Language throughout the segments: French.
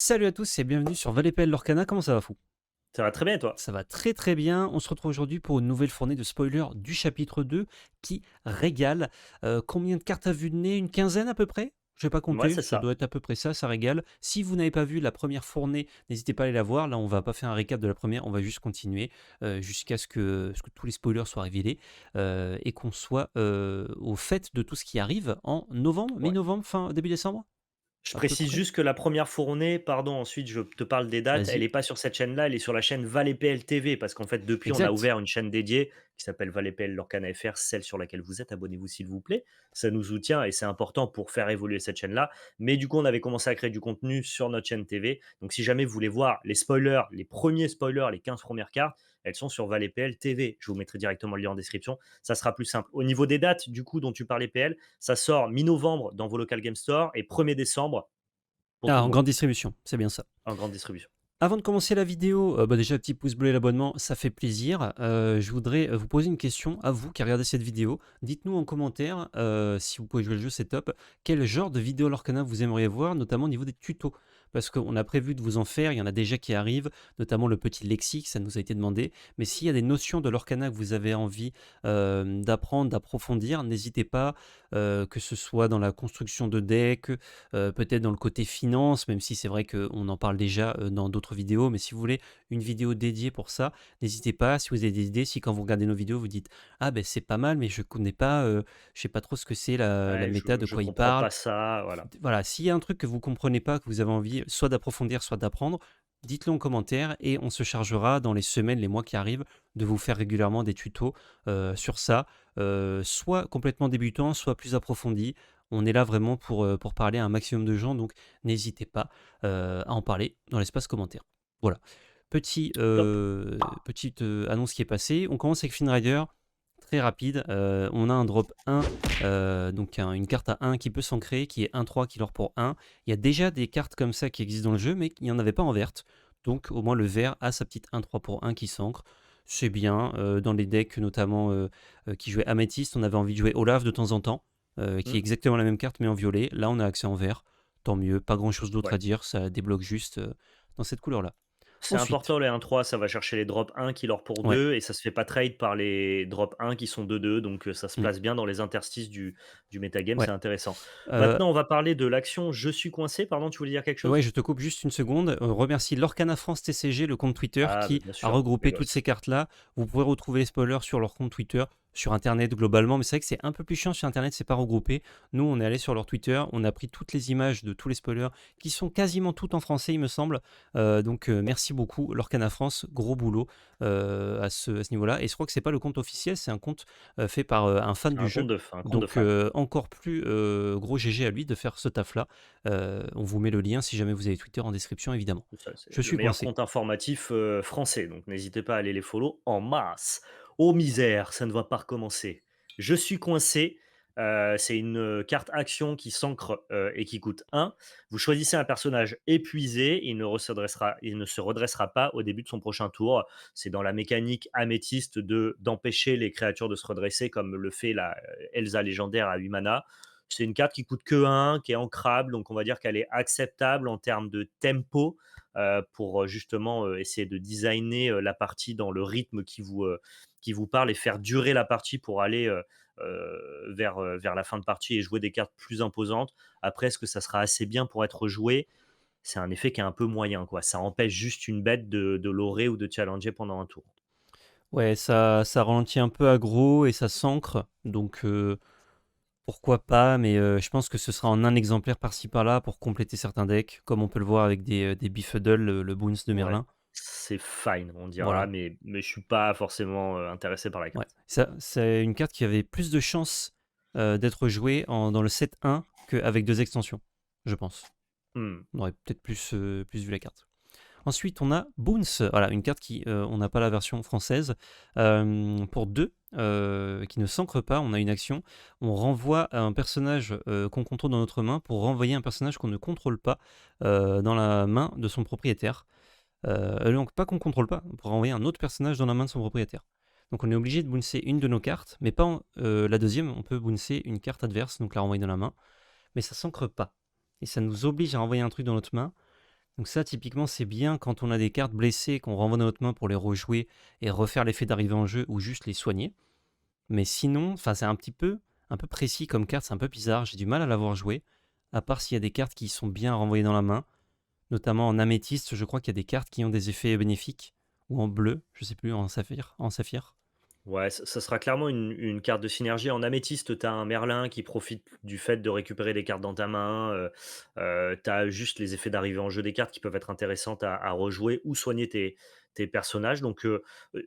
Salut à tous et bienvenue sur Valépel Lorcana, comment ça va fou? Ça va très bien et toi? Ça va très très bien, on se retrouve aujourd'hui pour une nouvelle fournée de spoilers du chapitre 2 qui régale. Combien de cartes à vue de nez? Une quinzaine à peu près? Je vais pas Ouais, compter, c'est ça ça. doit être à peu près ça, ça régale. Si vous n'avez pas vu la première fournée, n'hésitez pas à aller la voir. Là, on va pas faire un récap de la première, on va juste continuer jusqu'à ce que tous les spoilers soient révélés et qu'on soit au fait de tout ce qui arrive en novembre, Ouais. mi-novembre, fin début décembre? Je À peu précise près. juste que la première fournée, pardon, ensuite je te parle des dates, elle Vas-y. est pas sur cette chaîne-là, elle est sur la chaîne ValetPL TV parce qu'en fait, depuis, on a Exact. ouvert une chaîne dédiée qui s'appelle ValetPL Lorcana FR, celle sur laquelle vous êtes. Abonnez-vous s'il vous plaît. Ça nous soutient et c'est important pour faire évoluer cette chaîne-là. Mais du coup, on avait commencé à créer du contenu sur notre chaîne TV. Donc, si jamais vous voulez voir les spoilers, les premiers spoilers, les 15 premières cartes, elles sont sur ValetPL TV. Je vous mettrai directement le lien en description. Ça sera plus simple. Au niveau des dates, du coup, dont tu parlais, PL, ça sort mi-novembre dans vos local game store et 1er décembre pour tout Ah, le en monde, grande distribution, c'est bien ça. en grande distribution. Avant de commencer la vidéo, bah, déjà petit pouce bleu et l'abonnement, ça fait plaisir. Je voudrais, vous poser une question à vous qui regardez cette vidéo. Dites-nous en commentaire, si vous pouvez jouer le jeu, c'est top. Quel genre de vidéo Lorcana vous aimeriez voir, notamment au niveau des tutos? Parce qu'on a prévu de vous en faire, il y en a déjà qui arrivent, notamment le petit lexique, ça nous a été demandé. Mais s'il y a des notions de Lorcana que vous avez envie, d'apprendre, d'approfondir, n'hésitez pas, que ce soit dans la construction de decks, peut-être dans le côté finance, même si c'est vrai qu'on en parle déjà, dans d'autres vidéos. Mais si vous voulez une vidéo dédiée pour ça, n'hésitez pas. Si vous avez des idées, si quand vous regardez nos vidéos, vous dites: «Ah ben c'est pas mal, mais je connais pas, je sais pas trop ce que c'est la Ouais, méta, de je quoi il comprends parle». pas ça, voilà. Voilà, s'il y a un truc que vous comprenez pas, que vous avez envie soit d'approfondir, soit d'apprendre, dites-le en commentaire et on se chargera dans les semaines, les mois qui arrivent, de vous faire régulièrement des tutos, sur ça, soit complètement débutant, soit plus approfondis. On est là vraiment pour parler à un maximum de gens, donc n'hésitez pas, à en parler dans l'espace commentaire. Voilà. Top. Petite, annonce qui est passée. On commence avec Finrider, très rapide, on a un drop 1, donc une carte à 1 qui peut s'ancrer, qui est 1/3 qui leur pour 1. Il y a déjà des cartes comme ça qui existent dans le jeu, mais il n'y en avait pas en verte. Donc au moins le vert a sa petite 1/3 pour 1 qui s'ancre. C'est bien, dans les decks notamment, qui jouaient Améthyste, on avait envie de jouer Olaf de temps en temps, qui est Mmh, exactement la même carte mais en violet. Là on a accès en vert, tant mieux, pas grand chose d'autre ouais. à dire, ça débloque juste, dans cette couleur-là. C'est Ensuite, important les 1-3, ça va chercher les drop 1 qui leur pour ouais, 2 et ça se fait pas trade par les drop 1 qui sont 2-2 donc ça se mmh, place bien dans les interstices du métagame, ouais, c'est intéressant. heu Maintenant, on va parler de l'action «Je suis coincé», pardon, tu voulais dire quelque Ouais, chose? je te coupe juste une seconde. Remercie Lorcana France TCG, le compte Twitter Ah, bah, qui bien a sûr, les regroupé toutes ces gosses. cartes-là. Vous pouvez retrouver les spoilers sur leur compte Twitter, sur internet globalement, mais c'est vrai que c'est un peu plus chiant sur internet, c'est pas regroupé. Nous, on est allé sur leur Twitter, on a pris toutes les images de tous les spoilers qui sont quasiment toutes en français, il me semble. Donc merci beaucoup Lorcana France, gros boulot à ce niveau-là. Et je crois que c'est pas le compte officiel, c'est un compte fait par un fan C'est du jeu. un compte de Donc fan. encore plus gros GG à lui de faire ce taf-là. On vous met le lien si jamais vous avez Twitter en description, évidemment. C'est ça, c'est Je le suis meilleur coincé. compte informatif, français, donc n'hésitez pas à aller les follow en masse. Oh misère, ça ne va pas recommencer. Je suis coincé, c'est une, carte action qui s'ancre, et qui coûte 1. Vous choisissez un personnage épuisé, il ne se redressera pas au début de son prochain tour. C'est dans la mécanique améthyste d'empêcher les créatures de se redresser comme le fait la, Elsa légendaire à 8 mana. C'est une carte qui coûte que 1, qui est ancrable, donc on va dire qu'elle est acceptable en termes de tempo, pour justement essayer de designer la partie dans le rythme qui vous parle et faire durer la partie pour aller vers la fin de partie et jouer des cartes plus imposantes. Après, est-ce que ça sera assez bien pour être joué? C'est un effet qui est un peu moyen, quoi. Ça empêche juste une bête de lorer ou de challenger pendant un tour. Ouais, ça ralentit un peu aggro et ça s'ancre, donc pourquoi pas, mais je pense que ce sera en un exemplaire par-ci par-là pour compléter certains decks, comme on peut le voir avec des Beefheadle, le Boons de Ouais, Merlin. c'est fine, on dira, Voilà, mais je suis pas forcément intéressé par la ouais. carte. Ça, c'est une carte qui avait plus de chances, d'être jouée dans le set 1 qu'avec 2 extensions, je pense. Hmm. On aurait peut-être plus vu la carte. Ensuite, on a Boons, voilà, une carte qui, on n'a pas la version française, pour 2, qui ne s'ancre pas. On a une action, on renvoie un personnage qu'on contrôle dans notre main pour renvoyer un personnage qu'on ne contrôle pas dans la main de son propriétaire. Donc pas qu'on contrôle pas, pour renvoyer un autre personnage dans la main de son propriétaire. Donc on est obligé de bouncer une de nos cartes, mais pas la deuxième, on peut bouncer une carte adverse, donc la renvoyer dans la main, mais ça s'ancre pas. Et ça nous oblige à renvoyer un truc dans notre main. Donc ça, typiquement, c'est bien quand on a des cartes blessées qu'on renvoie dans notre main pour les rejouer et refaire l'effet d'arrivée en jeu ou juste les soigner. Mais sinon, enfin, c'est un peu précis comme carte, c'est un peu bizarre, j'ai du mal à l'avoir joué, à part s'il y a des cartes qui sont bien renvoyées dans la main, notamment en améthyste, je crois qu'il y a des cartes qui ont des effets bénéfiques, ou en bleu, je sais plus, en saphir. Ouais, ça sera clairement une carte de synergie. En améthyste, tu as un Merlin qui profite du fait de récupérer des cartes dans ta main. Tu as juste les effets d'arrivée en jeu des cartes qui peuvent être intéressantes à rejouer ou soigner tes personnages. Donc,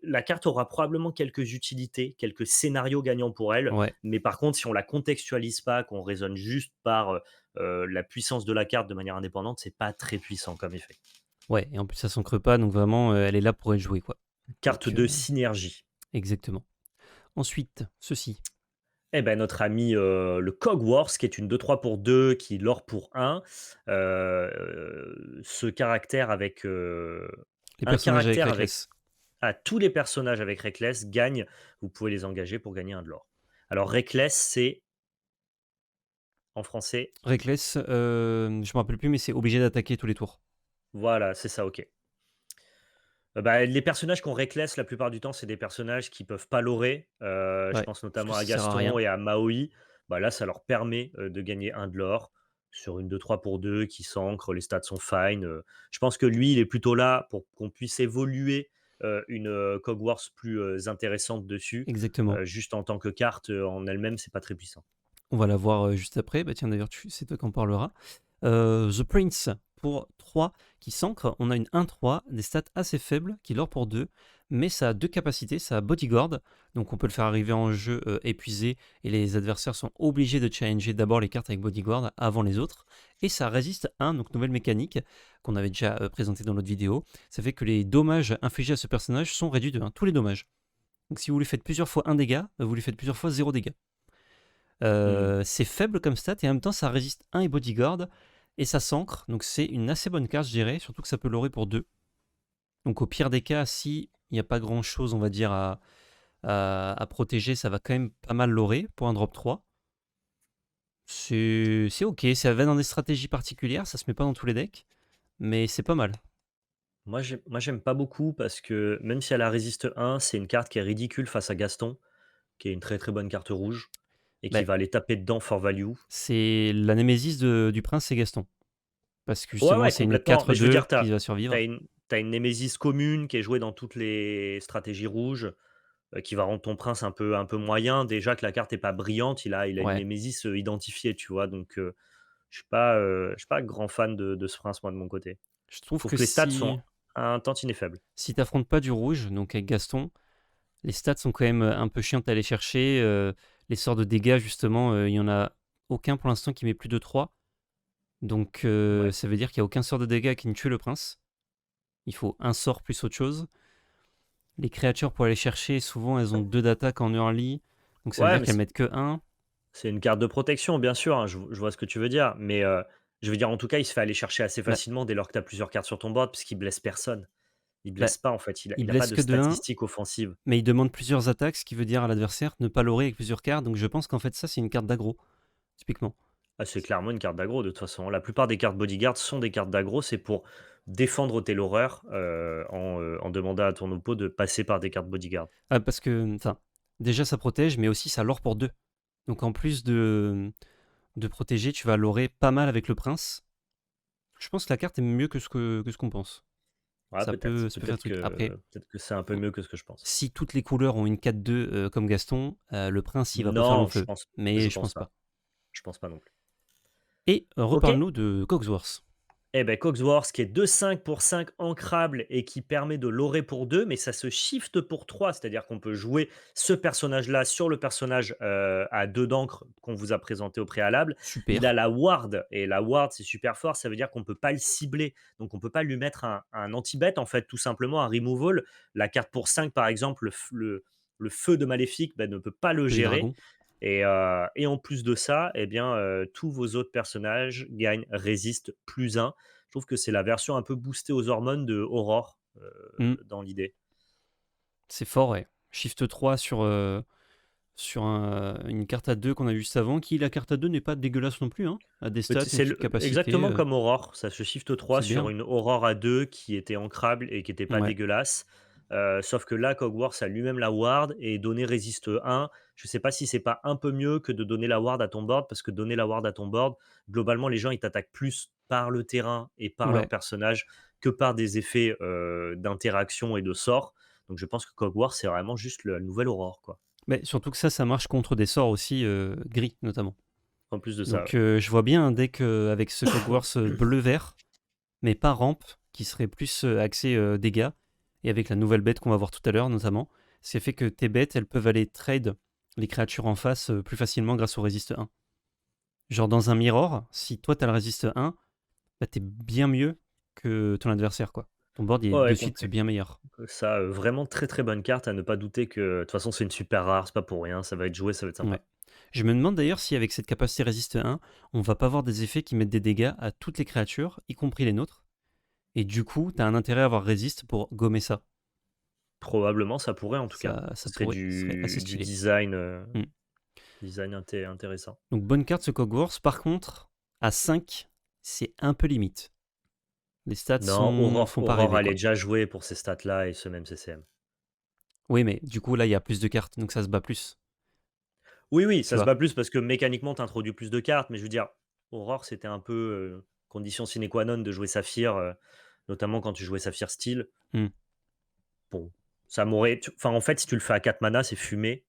la carte aura probablement quelques utilités, quelques scénarios gagnants pour elle. Ouais, Mais par contre, si on la contextualise pas, qu'on raisonne juste par la puissance de la carte de manière indépendante, c'est pas très puissant comme effet. ouais, et en plus ça s'ancre pas, donc vraiment, elle est là pour être jouée, quoi. Carte Donc, de synergie. exactement. Ensuite, ceci. Eh ben, notre ami, le Cogwars, qui est une 2-3 pour 2, qui lore pour 1. Ce caractère avec, Les un personnages avec caractère avec Reckless. tous les personnages avec Reckless gagnent, vous pouvez les engager pour gagner 1 de l'or. Alors Reckless, c'est en français? Reckless, je me rappelle plus, mais c'est obligé d'attaquer tous les tours. Voilà, c'est ça, OK. Bah, les personnages qu'on Reckless, la plupart du temps, c'est des personnages qui peuvent pas lorer. Je Ouais, pense parce que notamment à ça sert à Gaston rien. et à Maui. Bah, là, ça leur permet, de gagner 1 de l'or sur une 2-3 pour 2 qui s'ancre, les stats sont fine. Je pense que lui, il est plutôt là pour qu'on puisse évoluer, une, Cogwars plus, intéressante dessus. Exactement. Juste en tant que carte, en elle-même, c'est pas très puissant. On va la voir, juste après. Bah, tiens, d'ailleurs, c'est toi qui en parleras. The Prince pour 3 qui s'ancre. On a une 1-3, des stats assez faibles, qui lore pour 2, mais ça a 2 capacités. Ça a Bodyguard, donc on peut le faire arriver en jeu épuisé, et les adversaires sont obligés de challenger d'abord les cartes avec Bodyguard avant les autres. Et ça résiste 1, donc nouvelle mécanique qu'on avait déjà présentée dans l'autre vidéo. Ça fait que les dommages infligés à ce personnage sont réduits de 1, tous les dommages. Donc si vous lui faites plusieurs fois 1 dégât, vous lui faites plusieurs fois 0 dégâts. Mmh. C'est faible comme stat et en même temps ça résiste 1 et bodyguard et ça s'ancre, donc c'est une assez bonne carte je dirais, surtout que ça peut lorer pour 2. Donc au pire des cas, si il n'y a pas grand chose on va dire à protéger, ça va quand même pas mal lorer pour un drop 3. C'est ok, ça va dans des stratégies particulières, ça se met pas dans tous les decks, mais c'est pas mal. J'aime pas beaucoup parce que même si elle a résiste 1, c'est une carte qui est ridicule face à Gaston, qui est une très, très bonne carte rouge et qui Bah, va aller taper dedans for value. c'est la némésis du prince, c'est Gaston. Parce que Ouais, justement ouais, c'est une complètement. Mais je veux 4-2 dire, qui va tu survivre. une némésis commune qui est jouée dans toutes les stratégies rouges, qui va rendre ton prince un peu moyen. Déjà que la carte est pas brillante, il a une Ouais, némésis, identifiée, tu vois? Donc, je suis pas grand fan de ce prince, moi, de mon côté. je Je trouve trouve que que les stats si sont un tantinet faibles. si t'affrontes pas du rouge, donc avec Gaston, les stats sont quand même, un peu chiantes à aller chercher, les sorts de dégâts justement, il y en a aucun pour l'instant qui met plus de 3. Donc Ouais. ça veut dire qu'il y a aucun sort de dégâts qui ne tue le prince. Il faut un sort plus autre chose. Les créatures pour aller chercher, souvent elles ont 2 d'attaque en early, donc ça veut Ouais, dire mais qu'elles mettent que 1. c'est une carte de protection, bien sûr, hein, je vois ce que tu veux dire, mais je veux dire, en tout cas, il se fait aller chercher assez Bah facilement dès lors que tu as plusieurs cartes sur ton board, puisqu'il blesse personne. Il bah, blesse pas, en fait, il il a pas blesse de que de 1, statistiques offensives. mais il demande plusieurs attaques, ce qui veut dire à l'adversaire ne pas lorer avec plusieurs cartes, donc je pense qu'en fait ça c'est une carte d'aggro, typiquement. Ah, c'est clairement une carte d'aggro, de toute façon. La plupart des cartes bodyguard sont des cartes d'aggro, c'est pour défendre tes loreurs, en demandant à ton oppo de passer par des cartes bodyguard. Ah parce que, enfin, déjà ça protège, mais aussi ça lore pour 2. Donc en plus de protéger, tu vas lorer pas mal avec le prince. Je pense que la carte est mieux que ce qu'on pense. Ouais, Ça peut-être, peut ça peut faire un truc. Après, peut-être que c'est un peu mieux que ce que je pense. si toutes les couleurs ont une 4-2, comme Gaston, le prince, il va pas faire long Non, feu, mais je pense pas. je pense pas non plus. Et OK. reparle-nous de Cogsworth. Eh ben, Cogsworth qui est 2-5 pour 5 ancrable et qui permet de lorer pour 2, mais ça se shift pour 3, c'est-à-dire qu'on peut jouer ce personnage-là sur le personnage à 2 d'encre qu'on vous a présenté au préalable. Il a Super. la ward et la ward c'est super fort, ça veut dire qu'on peut pas le cibler, donc on peut pas lui mettre un anti-bet en fait, tout simplement un removal. La carte pour 5 par exemple, le feu de maléfique ben, ne peut pas le Feu des gérer. dragons. Et en plus de ça, eh bien, tous vos autres personnages gagnent résiste plus 1. Je trouve que c'est la version un peu boostée aux hormones de Aurore, Mmh, dans l'idée. c'est fort, ouais. Shift 3 sur, une carte à 2 qu'on a vue juste avant, qui la carte à 2 n'est pas dégueulasse non plus, hein. A des stats, une C'est petite capacité, exactement comme Aurore, ça se shift 3 c'est sur bien. une Aurore à 2 qui était ancrable et qui était pas Ouais, dégueulasse. Sauf que là, Hogwarts a lui-même la ward et donner résiste 1. Je sais pas si c'est pas un peu mieux que de donner la ward à ton board, parce que donner la ward à ton board, globalement, les gens ils t'attaquent plus par le terrain et par leur ouais. personnage que par des effets d'interaction et de sorts. Donc je pense que Hogwarts c'est vraiment juste la nouvelle Aurore, quoi. Mais surtout que ça marche contre des sorts aussi, gris notamment. En plus de ça, Donc ouais. je vois bien un deck, avec ce Hogwarts, bleu-vert, mais pas rampe, qui serait plus, axé, dégâts et avec la nouvelle bête qu'on va voir tout à l'heure notamment, ce qui fait que tes bêtes, elles peuvent aller trade les créatures en face, plus facilement grâce au résiste 1. Genre dans un mirror, si toi tu as le résiste 1, bah, tu bien mieux que ton adversaire, quoi. Ton board, il est Ouais, de ouais, suite complet. bien meilleur. Ça, vraiment très, très bonne carte à ne pas douter que de toute façon, c'est une super rare, c'est pas pour rien, ça va être joué, ça va être Ouais. sympa. Je me demande d'ailleurs si avec cette capacité résiste 1, on va pas avoir des effets qui mettent des dégâts à toutes les créatures, y compris les nôtres. Et du coup, tu as un intérêt à avoir résiste pour gommer ça. Probablement, ça pourrait en tout cas. Ça Ce serait pourrait, ce serait assez du stylé. design, Mm. intéressant. Donc bonne carte ce Hogwarts. Par contre, à 5, c'est un peu limite. Les stats Non, Aurore font pas Aurore, rêver, elle est quoi. déjà jouée pour ces stats-là et ce même CCM. Oui, mais du coup, là, il y a plus de cartes, donc ça se bat plus. Oui, oui, Tu ça se vois? bat plus parce que mécaniquement, tu introduis plus de cartes, mais je veux dire, Aurore, c'était un peu, condition sine qua non de jouer Saphir, notamment quand tu jouais Saphir Steel. Hmm. Bon, ça m'aurait enfin, en fait, si tu le fais à 4 mana, c'est fumé.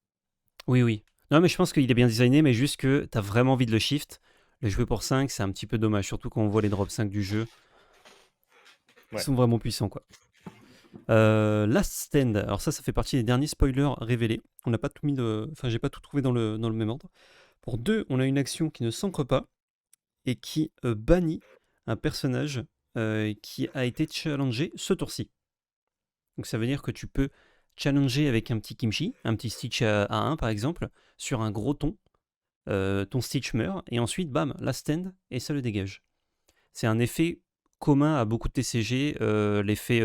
Oui, oui. Non, mais je pense qu'il est bien designé, mais juste que tu as vraiment envie de le shift. Le jouer pour 5, c'est un petit peu dommage, surtout quand on voit les drops 5 du jeu. Ils Ouais. sont vraiment puissants, quoi. Last Stand. Alors ça fait partie des derniers spoilers révélés. On n'a pas tout mis de... Enfin, j'ai pas tout trouvé dans le même ordre. Pour 2, on a une action qui ne s'ancre pas et qui bannit un personnage qui a été challengé ce tour-ci. Donc ça veut dire que tu peux challenger avec un petit Kimchi, un petit Stitch à 1 par exemple, sur un gros ton Stitch meurt, et ensuite, bam, last stand, et ça le dégage. C'est un effet commun à beaucoup de TCG, l'effet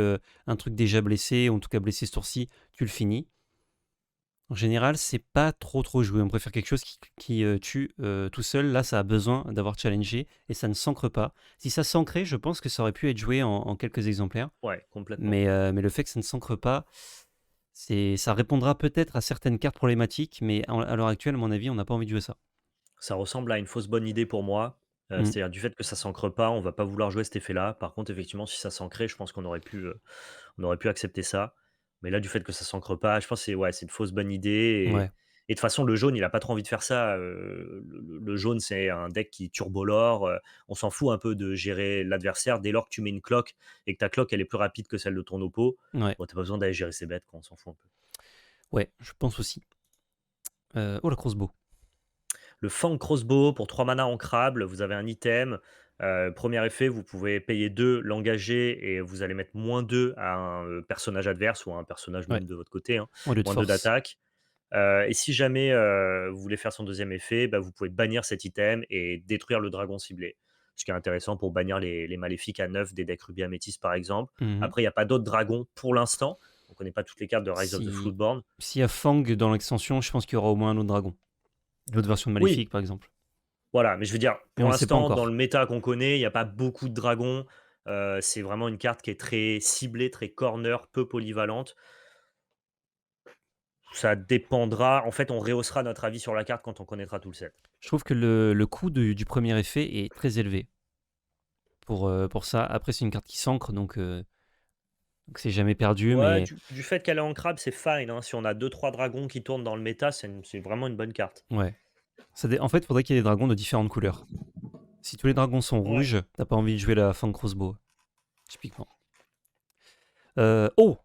un truc déjà blessé, ou en tout cas blessé ce tour-ci, tu le finis. En général, c'est pas trop joué. On préfère quelque chose qui tue tout seul. Là, ça a besoin d'avoir challengé et ça ne s'ancre pas. Si ça s'ancrait, je pense que ça aurait pu être joué en quelques exemplaires. Ouais, complètement. Mais le fait que ça ne s'ancre pas, ça répondra peut-être à certaines cartes problématiques, mais à l'heure actuelle, à mon avis, on n'a pas envie de jouer ça. Ça ressemble à une fausse bonne idée pour moi. Mm. C'est-à-dire du fait que ça s'ancre pas, on va pas vouloir jouer cet effet-là. Par contre, effectivement, si ça s'ancrait, je pense on aurait pu accepter ça. Mais là, du fait que ça s'ancre pas, je pense que c'est ouais, c'est une fausse bonne idée Ouais, et de toute façon, le jaune, il a pas trop envie de faire ça. Le jaune, c'est un deck qui turbolore, on s'en fout un peu de gérer l'adversaire dès lors que tu mets une cloque et que ta cloque, elle est plus rapide que celle de ton oppo. ouais, Bon, tu pas besoin d'aller gérer ses bêtes, quoi, on s'en fout un peu. ouais, je pense aussi. Oh, la crossbow. Le Fang Crossbow pour 3 mana ancrable, vous avez un item. Premier effet, vous pouvez payer 2, l'engager et vous allez mettre -2 à un personnage adverse ou à un personnage Ouais, même de votre côté, hein, au lieu de -2 force. d'attaque. Et si jamais vous voulez faire son deuxième effet, bah, vous pouvez bannir cet item et détruire le dragon ciblé. Ce qui est intéressant pour bannir les maléfiques à 9 des decks Ruby Améthyst par exemple. Mhm. Après, il n'y a pas d'autres dragons pour l'instant. On ne connaît pas toutes les cartes de Rise of the Si, Floodborn. s'il y a Fang dans l'extension, je pense qu'il y aura au moins un autre dragon. L'autre version de Oui, Maléfique, par exemple. voilà, mais je veux dire, Mais pour on ne sait pas l'instant, dans encore. le méta qu'on connaît, il y a pas beaucoup de dragons. C'est vraiment une carte qui est très ciblée, très corner, peu polyvalente. Ça dépendra en fait, on rehaussera notre avis sur la carte quand on connaîtra tout le set. Je trouve que le coût du premier effet est très élevé pour ça. Après, c'est une carte qui s'ancre, donc c'est jamais perdu, Ouais, mais du fait qu'elle est ancrable, c'est fine, hein. Si on a deux trois dragons qui tournent dans le méta, c'est vraiment une bonne carte. ouais. En fait, il faudrait qu'il y ait des dragons de différentes couleurs. Si tous les dragons sont Ouais. rouges, t'as pas envie de jouer la Fang Crossbow, typiquement. Oh,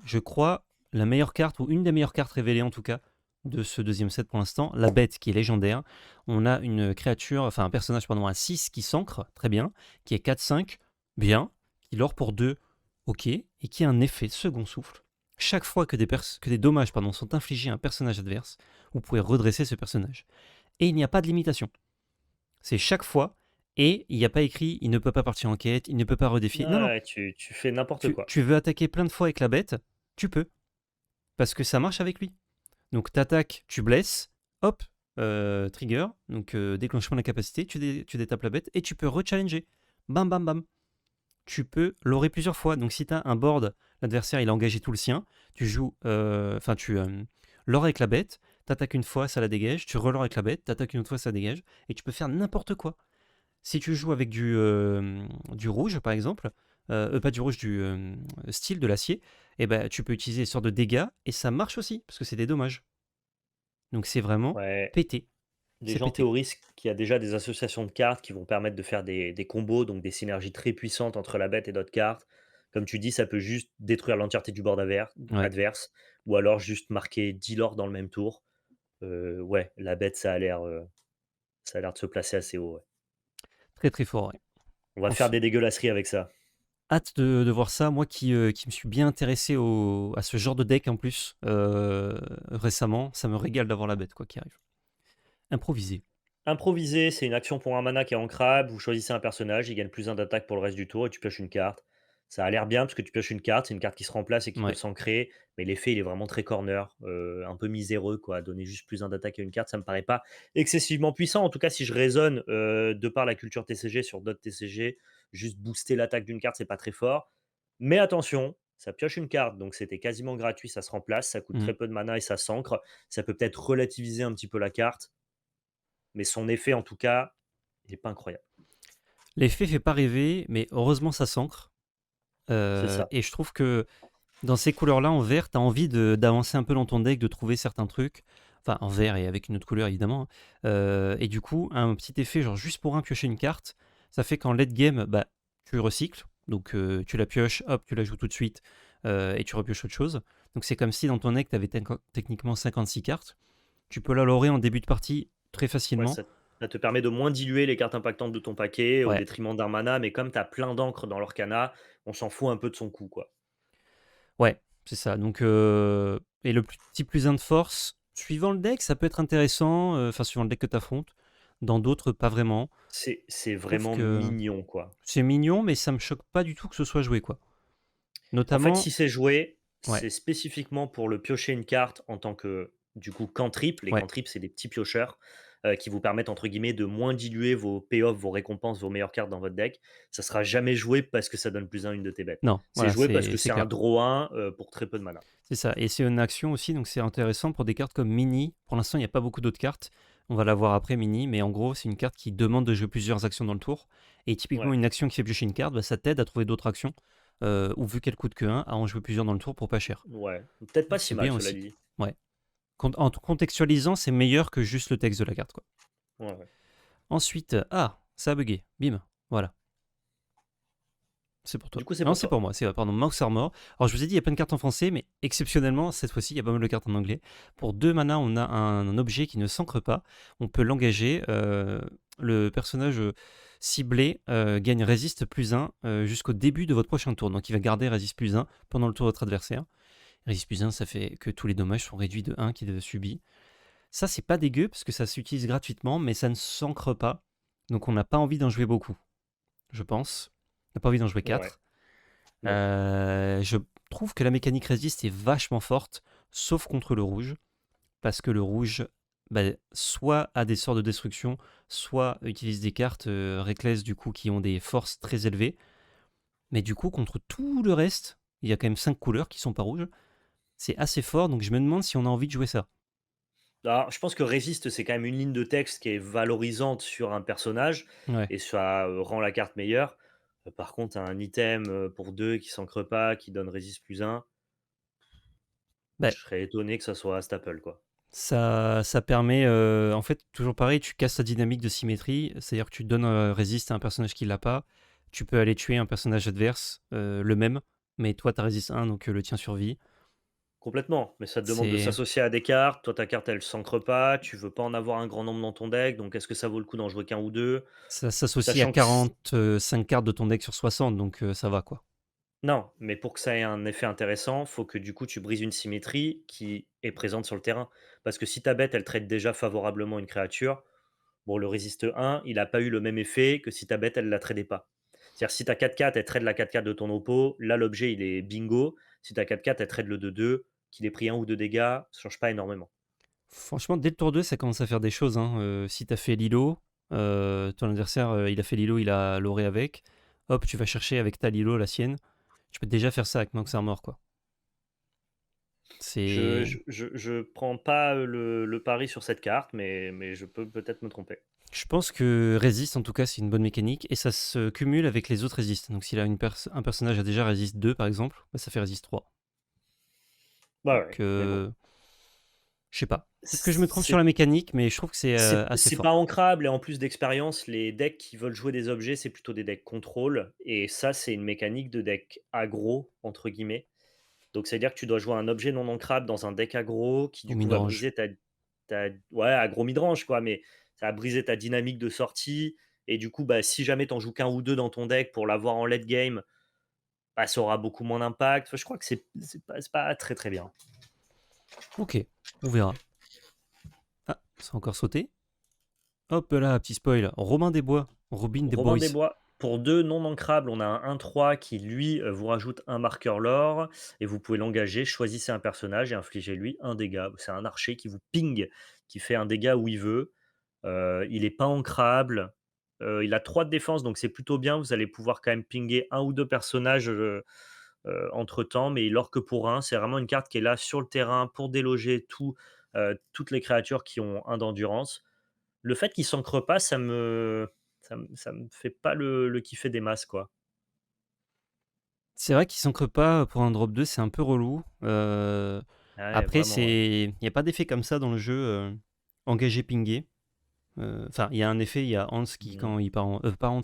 je crois la meilleure carte, ou une des meilleures cartes révélées en tout cas, de ce deuxième set pour l'instant, la bête qui est légendaire. On a une créature, enfin un personnage, pardon, à 6 qui s'ancre, très bien, qui est 4-5, bien, qui lore pour 2, ok, et qui a un effet second souffle. Chaque fois que des dommages sont infligés à un personnage adverse, vous pouvez redresser ce personnage. Et il n'y a pas de limitation. C'est chaque fois, et il n'y a pas écrit il ne peut pas partir en quête, il ne peut pas redéfier. Non, non, Ouais, tu fais n'importe quoi. tu veux attaquer plein de fois avec la bête, tu peux, parce que ça marche avec lui. Donc t'attaques, tu blesses, hop, trigger, donc déclenchement de la capacité, tu détapes la bête et tu peux rechallenger. Bam bam bam. Tu peux l'aurer plusieurs fois. Donc si tu as un board, l'adversaire il a engagé tout le sien, tu joues, enfin tu l'auras avec la bête, t'attaques une fois, ça la dégage, tu relors avec la bête, t'attaques une autre fois, ça dégage, et tu peux faire n'importe quoi. Si tu joues avec du rouge, par exemple, pas du rouge, du style de l'acier, et ben tu peux utiliser des sortes de dégâts, et ça marche aussi, parce que c'est des dommages. Donc c'est vraiment Ouais. pété. Des C'est gens pété. théorisent qu'il y a déjà des associations de cartes qui vont permettre de faire des combos, donc des synergies très puissantes entre la bête et d'autres cartes. Comme tu dis, ça peut juste détruire l'entièreté du board Ouais, adverse, ou alors juste marquer 10 lords dans le même tour. Ouais, la bête, ça a l'air de se placer assez haut, ouais. très très fort, ouais. On va faire Ensuite, des dégueulasseries avec ça. hâte de voir ça. Moi qui me suis bien intéressé à ce genre de deck en plus récemment, ça me régale d'avoir la bête quoi qui arrive. Improviser. Improviser, c'est une action pour un mana qui est ancrable. Vous choisissez un personnage, il gagne plus un d'attaque pour le reste du tour et tu pioches une carte. Ça a l'air bien parce que tu pioches une carte, c'est une carte qui se remplace et qui peut Ouais. s'ancrer, mais l'effet il est vraiment très corner, un peu miséreux quoi. Donner juste plus un d'attaque à une carte, ça me paraît pas excessivement puissant. En tout cas, si je raisonne de par la culture TCG sur d'autres TCG, juste booster l'attaque d'une carte, c'est pas très fort. Mais attention, ça pioche une carte, donc c'était quasiment gratuit, ça se remplace, ça coûte Mmh. très peu de mana et ça s'ancre. Ça peut peut-être relativiser un petit peu la carte. Mais son effet, en tout cas, il est pas incroyable. L'effet fait pas rêver, mais heureusement ça s'ancre. C'est ça. Et je trouve que dans ces couleurs-là, en vert, tu as envie d'avancer un peu dans ton deck, de trouver certains trucs. Enfin, en vert et avec une autre couleur, évidemment, hein. Et du coup, un petit effet, genre juste pour un piocher une carte, ça fait qu'en late game, bah, tu recycles. Donc, tu la pioches, hop, tu la joues tout de suite, et tu repioches autre chose. Donc, c'est comme si dans ton deck, tu avais techniquement 56 cartes. Tu peux la lorer en début de partie très Ouais, facilement. ça te permet de moins diluer les cartes impactantes de ton paquet au Ouais, détriment d'un mana, mais comme tu as plein d'encre dans l'Orcana, on s'en fout un peu de son coup, quoi. ouais, c'est ça. Donc, et le petit plus 1 de force, suivant le deck, ça peut être intéressant, enfin, suivant le deck que tu affrontes. Dans d'autres, pas vraiment. C'est Je trouve vraiment que mignon, quoi. c'est mignon, mais ça me choque pas du tout que ce soit joué, quoi. En fait, Notamment, si c'est joué, ouais, c'est spécifiquement pour le piocher une carte en tant que, du coup, cantrip. Les ouais, cantrips, c'est des petits piocheurs qui vous permettent, entre guillemets, de moins diluer vos payoffs, vos récompenses, vos meilleures cartes dans votre deck. Ça sera jamais joué parce que ça donne plus un une de tes bêtes. non, C'est voilà, joué parce que c'est c'est un clair. draw 1 pour très peu de mana. C'est ça. Et c'est une action aussi, donc c'est intéressant pour des cartes comme Mini. Pour l'instant, il n'y a pas beaucoup d'autres cartes. On va la voir après, Mini, mais en gros, c'est une carte qui demande de jouer plusieurs actions dans le tour. Et typiquement, Ouais, une action qui fait piocher une carte, bah, ça t'aide à trouver d'autres actions, ou vu qu'elle coûte que 1, à en jouer plusieurs dans le tour pour pas cher. ouais. Peut-être pas Donc si c'est mal, bien cela aussi. dit. Ouais. En contextualisant, c'est meilleur que juste le texte de la carte, quoi. Ouais, ouais. Ensuite, ah, ça a bugué. Bim. Voilà. C'est pour toi. Du coup, c'est Non, pour c'est toi. pour moi. C'est, pardon, Mouse Armor. Alors, je vous ai dit, il y a plein de cartes en français, mais exceptionnellement, cette fois-ci, il y a pas mal de cartes en anglais. Pour 2 mana, on a un objet qui ne s'ancre pas. On peut l'engager. Le personnage ciblé gagne résiste plus 1 jusqu'au début de votre prochain tour. Donc, il va garder résiste plus 1 pendant le tour de votre adversaire. Résiste plus 1, ça fait que tous les dommages sont réduits de 1 qu'il a subi. Ça, c'est pas dégueu parce que ça s'utilise gratuitement, mais ça ne s'ancre pas. Donc, on n'a pas envie d'en jouer beaucoup, je pense. On n'a pas envie d'en jouer Ouais. 4. Non. Je trouve que la mécanique résiste est vachement forte, sauf contre le rouge, parce que le rouge, bah, soit a des sorts de destruction, soit utilise des cartes Reckless du coup qui ont des forces très élevées. Mais du coup, contre tout le reste, il y a quand même 5 couleurs qui sont pas rouges. C'est assez fort, donc je me demande si on a envie de jouer ça. Alors, je pense que résiste, c'est quand même une ligne de texte qui est valorisante sur un personnage Ouais. et ça rend la carte meilleure. Par contre, un item pour 2 qui s'ancre pas, qui donne résiste plus un, Bah, je serais étonné que ça soit à Staple, quoi. ça permet, en fait, toujours pareil, tu casses ta dynamique de symétrie, c'est-à-dire que tu donnes résiste à un personnage qui l'a pas, tu peux aller tuer un personnage adverse, le même, mais toi, tu résiste 1, donc le tien survit. Complètement, mais ça te demande de C'est s'associer à des cartes. Toi, ta carte, elle s'ancre pas, tu veux pas en avoir un grand nombre dans ton deck, donc est-ce que ça vaut le coup d'en jouer qu'un ou 2? ça s'associe à Sachant que 45 cartes de ton deck sur 60, donc ça va, quoi. non, mais pour que ça ait un effet intéressant, faut que du coup tu brises une symétrie qui est présente sur le terrain. Parce que si ta bête, elle traite déjà favorablement une créature, bon, le résiste 1, il a pas eu le même effet que si ta bête, elle la tradait pas. C'est-à-dire si ta 4-4, elle trade la 4-4 de ton oppo, là l'objet il est bingo. Si ta 4-4, elle trade le 2-2, qu'il ait pris un ou deux dégâts, ça change pas énormément. Franchement, dès le tour 2, ça commence à faire des choses, hein. Si tu as fait Lilo, ton adversaire, il a fait Lilo, il a Loré avec. Hop, tu vas chercher avec ta Lilo la sienne. Tu peux déjà faire ça avec Mox Armor, quoi. C'est Je prends pas le pari sur cette carte, mais je peux peut-être me tromper. Je pense que Résiste, en tout cas, c'est une bonne mécanique et ça se cumule avec les autres Résistes. Donc, s'il a un personnage a déjà Résiste 2, par exemple, bah, ça fait Résiste 3. Bah Donc, ouais, mais bon. je sais pas. Peut-être que je me trompe sur C'est la mécanique, mais je trouve que c'est assez c'est pas fort. ancrable et en plus d'expérience, les decks qui veulent jouer des objets, c'est plutôt des decks contrôle et ça, c'est une mécanique de deck «aggro» entre guillemets. Donc ça veut dire que tu dois jouer un objet non ancrable dans un deck aggro qui Au du coup va midrange. briser ta ouais, aggro midrange quoi, mais ça va briser ta dynamique de sortie et du coup, bah, si jamais tu en joues qu'1 ou 2 dans ton deck pour l'avoir en late game, bah, ça aura beaucoup moins d'impact. Enfin, je crois que c'est pas très, très bien. Ok, on verra. Ah, ça a encore sauté. Hop là, petit spoil. Robin des Bois, Robin des Robin des Boys. Bois, pour 2 non ancrables, on a un 1/3 qui lui, vous rajoute un marqueur lore et vous pouvez l'engager. Choisissez un personnage et infligez-lui un dégât. C'est un archer qui vous ping, qui fait un dégât où il veut. Il est pas ancrable, il a 3 de défense, donc c'est plutôt bien. Vous allez pouvoir quand même pinguer un ou 2 personnages, entre temps, mais il que pour un. C'est vraiment une carte qui est là sur le terrain pour déloger toutes les créatures qui ont un d'endurance. Le fait qu'il s'ancre pas, ça me fait pas le kiffer des masses, quoi. C'est vrai qu'il s'ancre pas pour un drop 2, c'est un peu relou. Ah ouais, Après, vraiment, ouais. il n'y a pas d'effet comme ça dans le jeu, engagé pingé. Enfin, il y a un effet, il y a Hans qui, Mmh. quand il part en. Pas Hans,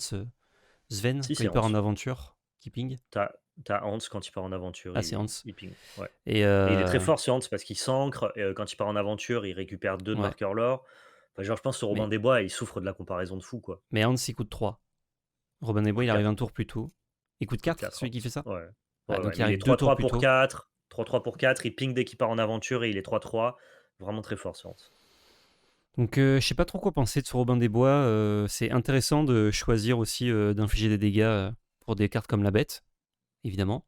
Sven, Si, quand c'est il part Hans. en aventure, qui ping. T'as as Hans quand il part en aventure, Ah, c'est Hans. il ping, ouais Et et il est très fort ce Hans parce qu'il s'ancre et quand il part en aventure, il récupère 2 de ouais. marqueur lore. Enfin, genre, je pense que Robin Mais, des Bois, il souffre de la comparaison de fou, quoi. mais Hans, il coûte 3. Robin des Il Bois, il coûte arrive 4. un tour plus tôt. Il coûte Il coûte 4, 4 celui Hans. qui fait ça. Ouais. Ouais, Ouais, ouais, donc il mais il arrive est 2 tours 3/3 plus pour tôt. 4, 3/3 pour 4, il ping dès qu'il part en aventure et il est 3/3. Vraiment très fort ce Hans. Donc je sais pas trop quoi penser de ce Robin des Bois. C'est intéressant de choisir aussi d'infliger des dégâts pour des cartes comme la bête, évidemment.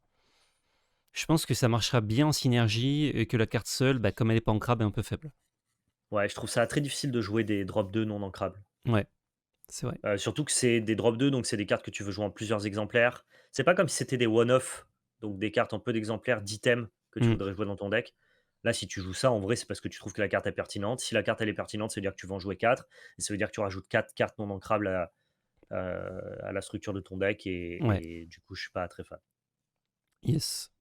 Je pense que ça marchera bien en synergie et que la carte seule, bah, comme elle est pas ancrable, est un peu faible. Ouais, je trouve ça très difficile de jouer des drop 2 non ancrables. Ouais, c'est vrai. Surtout que c'est des drop 2, donc c'est des cartes que tu veux jouer en plusieurs exemplaires. C'est pas comme si c'était des one-off, donc des cartes en peu d'exemplaires, d'items que tu Mm. voudrais jouer dans ton deck. Là, si tu joues ça, en vrai, c'est parce que tu trouves que la carte est pertinente. Si la carte elle est pertinente, ça veut dire que tu vas en jouer 4, et ça veut dire que tu rajoutes 4 cartes non ancrables à la structure de ton deck, Ouais, et du coup, je suis pas très fan. yes.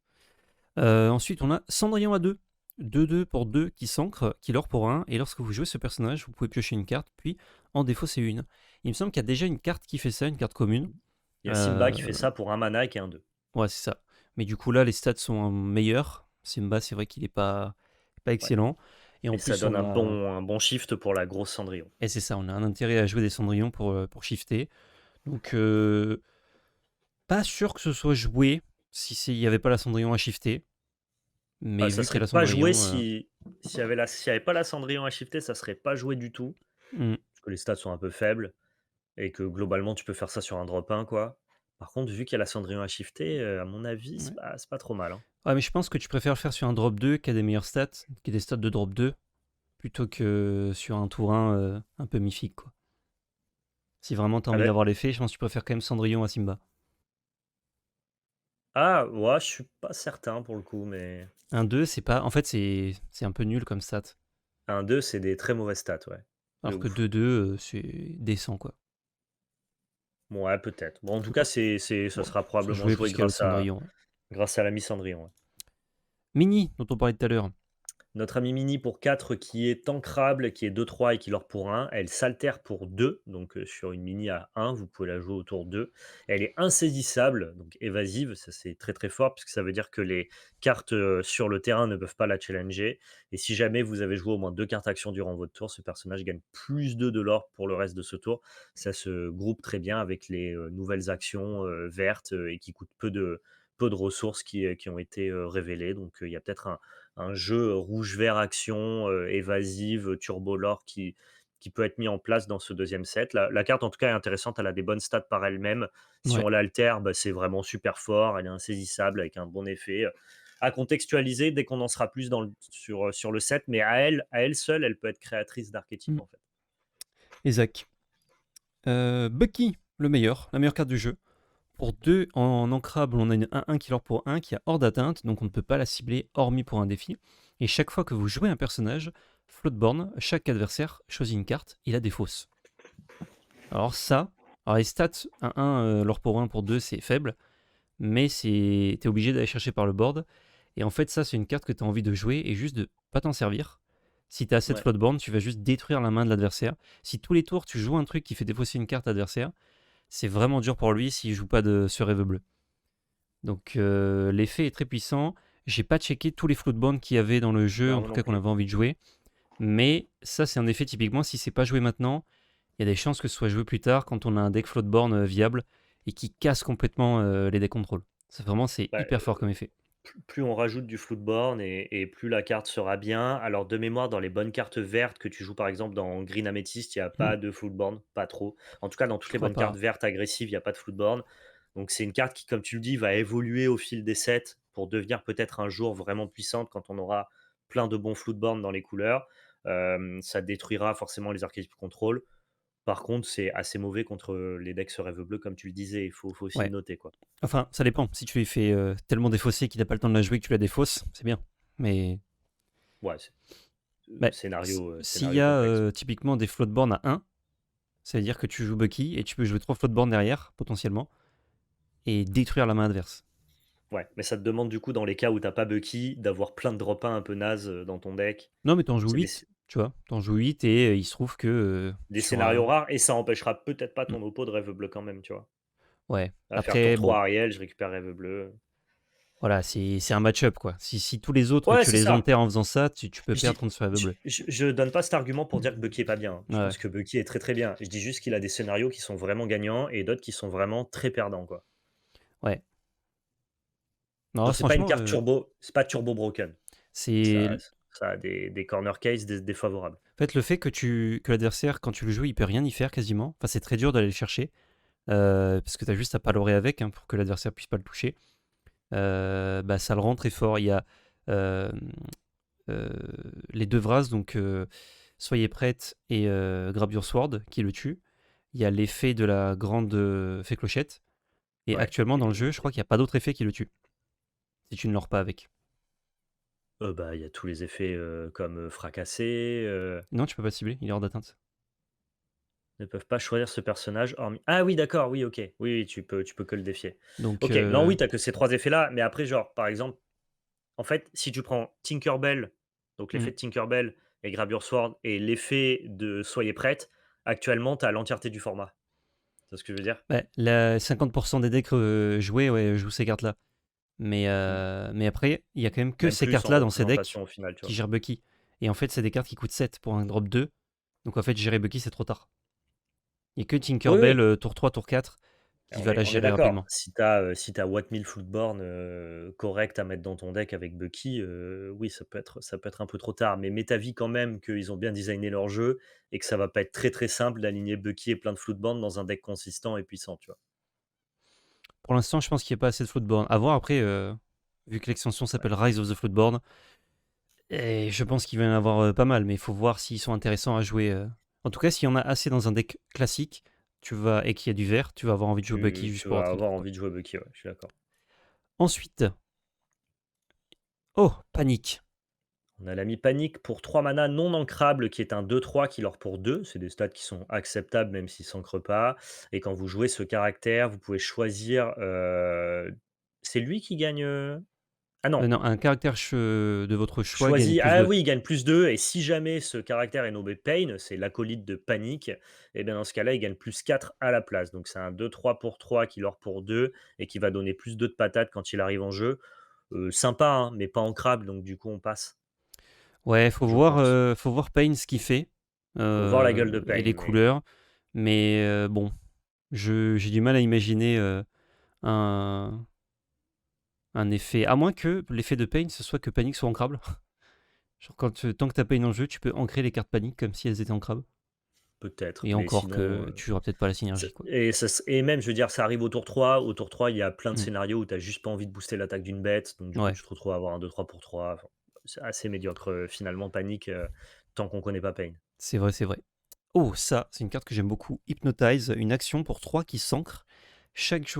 Ensuite, on a Cendrillon à 2. 2-2 pour 2 qui s'ancre, qui l'or pour un. Et lorsque vous jouez ce personnage, vous pouvez piocher une carte, puis en défaut, c'est une. Il me semble qu'il y a déjà une carte qui fait ça, une carte commune. Il y a Simba Euh, qui fait ça pour un mana et qui est un 2. ouais, c'est ça. Mais du coup, là, les stats sont meilleurs. Simba, c'est vrai qu'il est pas Ouais, excellent. Et en et ça plus, donne on a. un bon shift pour la grosse Cendrillon. Et c'est ça, on a un intérêt à jouer des Cendrillons pour shifter. Donc, pas sûr que ce soit joué si il n'y avait pas la Cendrillon à shifter. Mais Ça vu qu'il y a serait la pas joué Cendrillon. si s'il y avait pas la Cendrillon à shifter, ça serait pas joué du tout, Hmm, parce que les stats sont un peu faibles et que globalement tu peux faire ça sur un drop 1 quoi. Par contre, vu qu'il y a la Cendrillon à shifter, à mon avis, ouais. c'est pas trop mal, hein. Ouais, mais je pense que tu préfères le faire sur un drop 2 qui a des meilleures stats, qui a des stats de drop 2, plutôt que sur un tour 1 un peu mythique, quoi. Si vraiment t'as Ah envie beh d'avoir l'effet, je pense que tu préfères quand même Cendrillon à Simba. ah ouais, je suis pas certain pour le coup, mais Un 2, c'est pas. En fait, c'est un peu nul comme stat. un 2 c'est des très mauvaises stats, ouais, de Alors que ouf. 2-2, c'est décent, quoi. Ouais, peut-être. Bon, en tout Je sais cas, pas. ça Bon, sera faut probablement jouer joué parce qu'il y a le Cendrillon, ouais. grâce à l'ami Cendrillon, ouais. Mini, dont on parlait tout à l'heure. Notre ami Mini pour 4 qui est ancrable, qui est 2/3 et qui leur pour un. Elle s'altère pour 2, donc sur une Mini à 1, vous pouvez la jouer au tour 2. Elle est insaisissable, donc évasive, ça c'est très très fort puisque ça veut dire que les cartes sur le terrain ne peuvent pas la challenger. Et si jamais vous avez joué au moins 2 cartes actions durant votre tour, ce personnage gagne +2 de l'or pour le reste de ce tour. Ça se groupe très bien avec les nouvelles actions vertes et qui coûtent peu de ressources qui ont été révélées. Donc il y a peut-être un jeu rouge-vert action, évasive, turbo lore qui peut être mis en place dans ce deuxième set. La carte, en tout cas, est intéressante. Elle a des bonnes stats par elle-même. Si Ouais. on l'altère, bah, c'est vraiment super fort. Elle est insaisissable avec un bon effet. à contextualiser dès qu'on en sera plus sur le set, mais à elle seule, elle peut être créatrice d'archétypes Mm. en fait. Exact. Bucky, la meilleure carte du jeu. Pour 2 en ancrable, on a une 1-1 qui lord pour 1 qui a hors d'atteinte, donc on ne peut pas la cibler hormis pour un défi. Et chaque fois que vous jouez un personnage, Floatborn, chaque adversaire choisit une carte, il a des fausses. Alors ça, alors les stats 1-1 lord pour 1 pour 2 c'est faible, mais t'es obligé d'aller chercher par le board. Et en fait ça c'est une carte que tu as envie de jouer et juste de pas t'en servir. Si tu as assez de Ouais. Floatborn, tu vas juste détruire la main de l'adversaire. Si tous les tours tu joues un truc qui fait défausser une carte adversaire, c'est vraiment dur pour lui s'il joue pas ce rêve bleu. Donc l'effet est très puissant. J'ai pas checké tous les floatborn qu'il y avait dans le jeu, Non, en moi tout non cas qu'on plus. avait envie de jouer. Mais ça, c'est un effet typiquement, si c'est pas joué maintenant, il y a des chances que ce soit joué plus tard quand on a un deck floatborn viable et qui casse complètement les decks contrôle. C'est Bah, hyper fort comme effet. plus on rajoute du Floodborn et plus la carte sera bien. Alors de mémoire, dans les bonnes cartes vertes que tu joues par exemple dans Green Amethyst, il n'y a Hmm, pas de Floodborn, pas trop. En tout cas, dans toutes je les crois bonnes cartes pas. vertes agressives, il n'y a pas de Floodborn. Donc c'est une carte qui, comme tu le dis, va évoluer au fil des sets pour devenir peut-être un jour vraiment puissante quand on aura plein de bons Floodborn dans les couleurs. Ça détruira forcément les archétypes contrôle. Par contre, c'est assez mauvais contre les decks sur rêve bleu, comme tu le disais. Faut aussi le Ouais. noter, quoi. Enfin, ça dépend. Si tu lui fais tellement défausser qu'il n'a pas le temps de la jouer que tu la défausses, c'est bien. Mais Ouais, bah, s'il y scénario a complexe. typiquement des floatborn à 1, ça veut dire que tu joues Bucky et tu peux jouer 3 floatborn derrière, potentiellement, et détruire la main adverse. Ouais, mais ça te demande du coup, dans les cas où t'as pas Bucky, d'avoir plein de drop 1 un peu naze dans ton deck. Non, mais t'en joues C'est 8, tu vois. T'en joues 8 et il se trouve que des sur scénarios un. rares et ça empêchera peut-être pas Hmm, ton oppo de rêve bleu quand même, tu vois. ouais. À faire tour Après, 3 bon, Ariel, je récupère rêve bleu. voilà, c'est un match-up, quoi. Si tous les autres, Ouais, tu c'est les ça. enterres en faisant ça, tu peux Je perdre dis, contre ce rêve bleu. je donne pas cet argument pour dire que Bucky est pas bien, hein. Je Ouais. pense que Bucky est très très bien. Je dis juste qu'il a des scénarios qui sont vraiment gagnants et d'autres qui sont vraiment très perdants, quoi. Ouais. Non, Genre, c'est pas une franchement, carte turbo, c'est pas turbo broken. c'est. Ça, ça a des corner cases défavorables. En fait, le fait que l'adversaire, quand tu le joues, il peut rien y faire quasiment. Enfin, c'est très dur d'aller le chercher. Parce que t'as juste à palorer avec pour que l'adversaire puisse pas le toucher. Bah, ça le rend très fort. Il y a euh, euh, les deux Vras, donc Soyez prête et Grab Your Sword qui le tue. Il y a l'effet de la grande fée clochette. Et Ouais, actuellement qui dans le est jeu, je crois qu'il n'y a pas d'autre effet qui le tue. Si tu ne l'ors pas avec. bah, il y a tous les effets, comme, fracasser, Non, tu peux pas le cibler, il est hors d'atteinte. ne peuvent pas choisir ce personnage hormis ah oui, d'accord, oui, OK. Oui, oui, tu peux que le défier. Donc OK, non, oui, tu as que ces 3 effets-là, mais après, genre, par exemple, en fait, si tu prends Tinkerbell, donc hmm, l'effet de Tinkerbell et Grab Your Sword et l'effet de Soyez prête, actuellement, tu as l'entièreté du format. Tu vois ce que je veux dire? ouais, 50% des decks joués ouais, jouent ces cartes-là. Mmh. Mais après, il y a quand même que Même ces plus en cartes-là dans ces decks représentation au final, tu qui vois? gèrent Bucky. Et en fait, c'est des cartes qui coûtent 7 pour un drop 2. Donc en fait, gérer Bucky, c'est trop tard. Il n'y a que Oui, Tinkerbell, oui. tour 3, tour 4, qui va la On est gérer d'accord. rapidement. Si tu as What Mille Floodborn, correct à mettre dans ton deck avec Bucky, oui, ça peut être un peu trop tard. Mais mets ta vie quand même qu'ils ont bien designé leur jeu et que ça va pas être très, très simple d'aligner Bucky et plein de Floodborn dans un deck consistant et puissant, tu vois? Pour l'instant, je pense qu'il n'y a pas assez de Floatborn. À voir après, vu que l'extension s'appelle Rise of the Floatborn, et je pense qu'il va y en avoir pas mal, mais il faut voir s'ils sont intéressants à jouer. En tout cas, s'il y en a assez dans un deck classique, et qu'il y a du vert, tu vas avoir envie de jouer Bucky juste Tu pour vas avoir 30 avoir quoi. envie de jouer Bucky, ouais, je suis d'accord. Ensuite, oh, panique. On a l'ami Panique pour 3 mana non ancrable qui est un 2-3 qui leur pour 2. C'est des stats qui sont acceptables même s'ils s'ancrent pas. Et quand vous jouez ce caractère, vous pouvez choisir. C'est lui qui gagne. Ah non, Non, un caractère de votre choix gagne choisis. plus Ah 2. oui, il gagne plus 2. Et si jamais ce caractère est nommé Pain, c'est l'acolyte de Panique, et bien dans ce cas-là, il gagne plus 4 à la place. Donc c'est un 2-3 pour 3 qui leur pour 2 et qui va donner plus 2 de patates quand il arrive en jeu. Sympa, hein, mais pas ancrable. Donc du coup, on passe, Ouais, je pense. faut voir Pain ce qu'il fait, Faut voir la gueule de et Pain, les mais couleurs. Mais bon, j'ai du mal à imaginer un, un effet. À moins que l'effet de Pain, ce soit que Panique soit ancrable. Genre, tant que t'as Pain en jeu, tu peux ancrer les cartes Panique comme si elles étaient ancrables. peut-être, Et mais encore sinon, que tu auras peut-être pas la synergie, quoi. et même, je veux dire, ça arrive au tour 3. Au tour 3, il y a plein de Mmh. scénarios où tu as juste pas envie de booster l'attaque d'une bête, donc du coup, Ouais, tu te retrouves à avoir un 2-3 pour 3. Enfin, c'est assez médiocre, finalement, Panic, tant qu'on connaît pas Pain. c'est vrai, c'est vrai. Oh, ça, c'est une carte que j'aime beaucoup. Hypnotize, une action pour 3 qui s'ancre. Chaque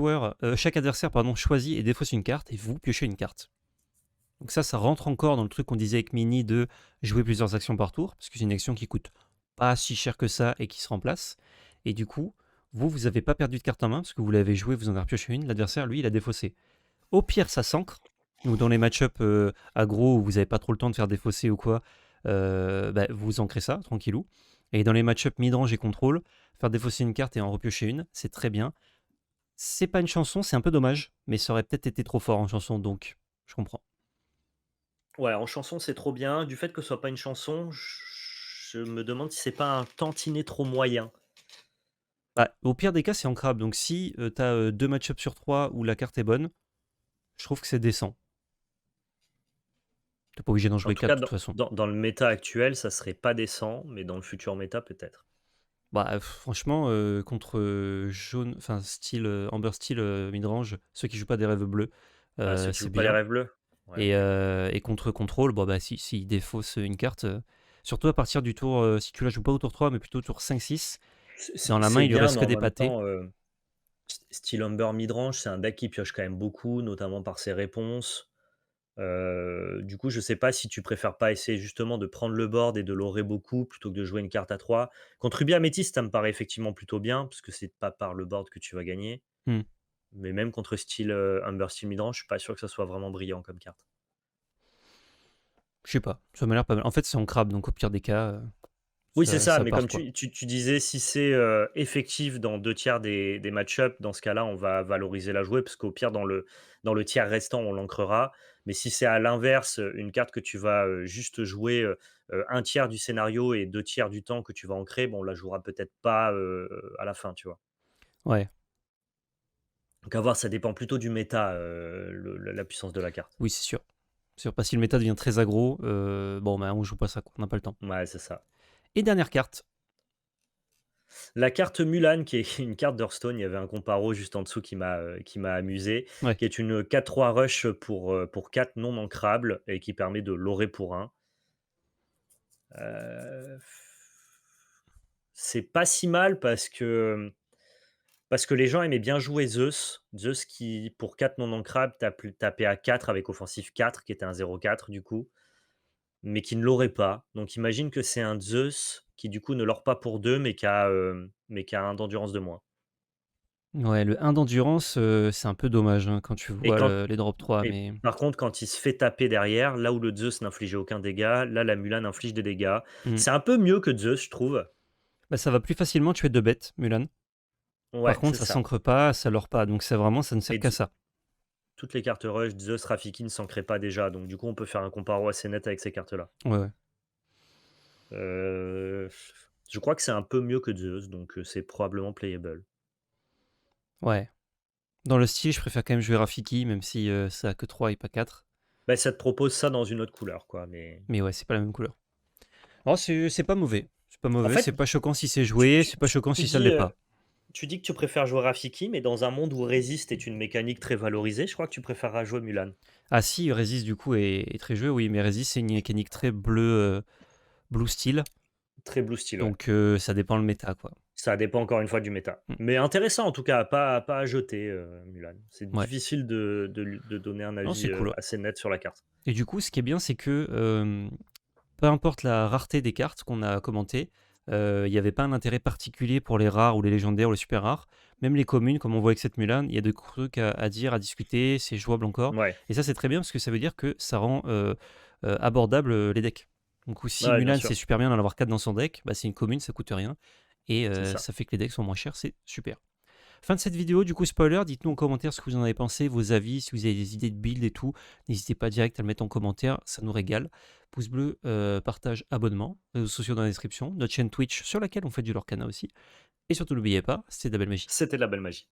adversaire pardon, choisit et défausse une carte et vous piochez une carte. Donc ça rentre encore dans le truc qu'on disait avec Mini de jouer plusieurs actions par tour, parce que c'est une action qui coûte pas si cher que ça et qui se remplace. Et du coup, vous avez pas perdu de carte en main, parce que vous l'avez joué, vous en avez pioché une, l'adversaire, lui, il a défaussé. Au pire, ça s'ancre, ou dans les match-up aggro où vous n'avez pas trop le temps de faire défausser ou quoi, bah, vous ancrez ça, tranquillou. Et dans les match-up mid-range et contrôle, faire défausser une carte et en repiocher une, c'est très bien. C'est pas une chanson, c'est un peu dommage, mais ça aurait peut-être été trop fort en chanson, donc je comprends. Ouais, en chanson, c'est trop bien. Du fait que ce soit pas une chanson, je me demande si c'est pas un tantinet trop moyen. Bah, au pire des cas, c'est ancrable. Donc si tu as 2 match-up sur 3 où la carte est bonne, je trouve que c'est décent. T'es pas obligé d'en En jouer tout 4 cas, de toute façon. dans le méta actuel, ça serait pas décent, mais dans le futur méta, peut-être. Bah, franchement, contre jaune, enfin style Amber Steel midrange, ceux qui jouent pas des rêves bleus, Ah, ceux qui c'est jouent pas les bien. rêves bleus? Ouais, OK. Et contre contrôle, bon, bah, si il défausse une carte, surtout à partir du tour, si tu la joues pas au tour 3 mais plutôt au tour 5-6, dans la main, C'est il lui bien, reste mais que en des même pâtés. temps, Steel Umber Midrange, c'est un deck qui pioche quand même beaucoup, notamment par ses réponses. Du coup, je sais pas si tu préfères pas essayer justement de prendre le board et de l'aurer beaucoup plutôt que de jouer une carte à 3. Contre Ruby Améthyste, ça me paraît effectivement plutôt bien, parce que c'est pas par le board que tu vas gagner. Mmh. Mais même contre style, Umber Steel Midrange, je suis pas sûr que ça soit vraiment brillant comme carte. Je sais pas, ça m'a l'air pas mal. En fait, c'est ancrable, donc au pire des cas, Oui, c'est ça, ça mais part, comme quoi. tu disais, si c'est, effectif dans 2 tiers des match-up, dans ce cas-là, on va valoriser la jouer parce qu'au pire, dans le tiers restant, on l'ancrera. Mais si c'est à l'inverse, une carte que tu vas, juste jouer, 1 tiers du scénario et 2 tiers du temps que tu vas ancrer, bon, on la jouera peut-être pas, à la fin, tu vois? Ouais. Donc à voir, ça dépend plutôt du méta, la puissance de la carte. Oui, c'est sûr. C'est sûr, pas si le méta devient très aggro, bon, bah, on joue pas ça, quoi, on n'a pas le temps. Ouais, c'est ça. Et dernière carte. La carte Mulan, qui est une carte d'Hearthstone, il y avait un comparo juste en dessous qui m'a amusé, Ouais. qui est une 4-3 rush pour 4 non ancrables et qui permet de l'aurer pour 1. Heu, c'est pas si mal parce que les gens aimaient bien jouer Zeus. Zeus qui, pour 4 non ancrables, tapait à 4 avec offensif 4, qui était un 0-4 du coup, mais qui ne l'aurait pas. Donc imagine que c'est un Zeus qui du coup ne l'aure pas pour 2, mais qui a 1 d'endurance de moins. Ouais, le 1 d'endurance, c'est un peu dommage, hein, quand tu Et vois quand les drop 3, Et mais par contre, quand il se fait taper derrière, là où le Zeus n'infligeait aucun dégât, là, la Mulan inflige des dégâts. mmh. C'est un peu mieux que Zeus, je trouve. Bah, ça va plus facilement tuer 2 bêtes, Mulan. Par Ouais, contre, c'est ça ça. s'ancre pas, ça leurre pas, donc c'est vraiment ça ne sert Et qu'à ça. toutes les cartes rush, Zeus, Rafiki ne s'en créent pas déjà, donc du coup, on peut faire un comparo assez net avec ces cartes-là. Ouais, ouais. Heu, je crois que c'est un peu mieux que Zeus, donc c'est probablement playable. Ouais. Dans le style, je préfère quand même jouer Rafiki, même si, ça a que 3 et pas 4. Bah, ça te propose ça dans une autre couleur, quoi, mais Mais ouais, c'est pas la même couleur. Oh, c'est pas mauvais. C'est pas en mauvais, fait, c'est pas choquant si c'est tu joué, tu c'est pas tu choquant tu si ça dis, l'est pas. tu dis que tu préfères jouer Rafiki, mais dans un monde où Resist est une mécanique très valorisée, je crois que tu préféreras jouer Mulan. Ah si, Resist du coup est très joué, oui, mais Resist c'est une mécanique très blue steel, Très blue style, ouais. donc ça dépend le méta, quoi. Ça dépend encore une fois du méta. Mmh. Mais intéressant en tout cas, pas à jeter, Mulan. C'est Ouais. difficile de donner un Non, avis, c'est cool, ouais. assez net sur la carte. Et du coup, ce qui est bien, c'est que, peu importe la rareté des cartes qu'on a commentées, il y avait pas un intérêt particulier pour les rares ou les légendaires ou les super rares. Même les communes, comme on voit avec cette Mulan, il y a des trucs à dire, à discuter, c'est jouable encore. Ouais, Et ça, c'est très bien parce que ça veut dire que ça rend abordable les decks. Donc, si ouais, bien Mulan, sûr, c'est super bien d'en avoir 4 dans son deck, bah, c'est une commune, ça coûte rien. Et c'est ça. ça fait que les decks sont moins chers, c'est super. Fin de cette vidéo, du coup, spoiler, dites-nous en commentaire ce que vous en avez pensé, vos avis, si vous avez des idées de build et tout. N'hésitez pas direct à le mettre en commentaire, ça nous régale. Pouce bleu, partage, abonnement, réseaux sociaux dans la description, notre chaîne Twitch sur laquelle on fait du Lorcana aussi. Et surtout, n'oubliez pas, c'est de la belle magie. C'était de la belle magie.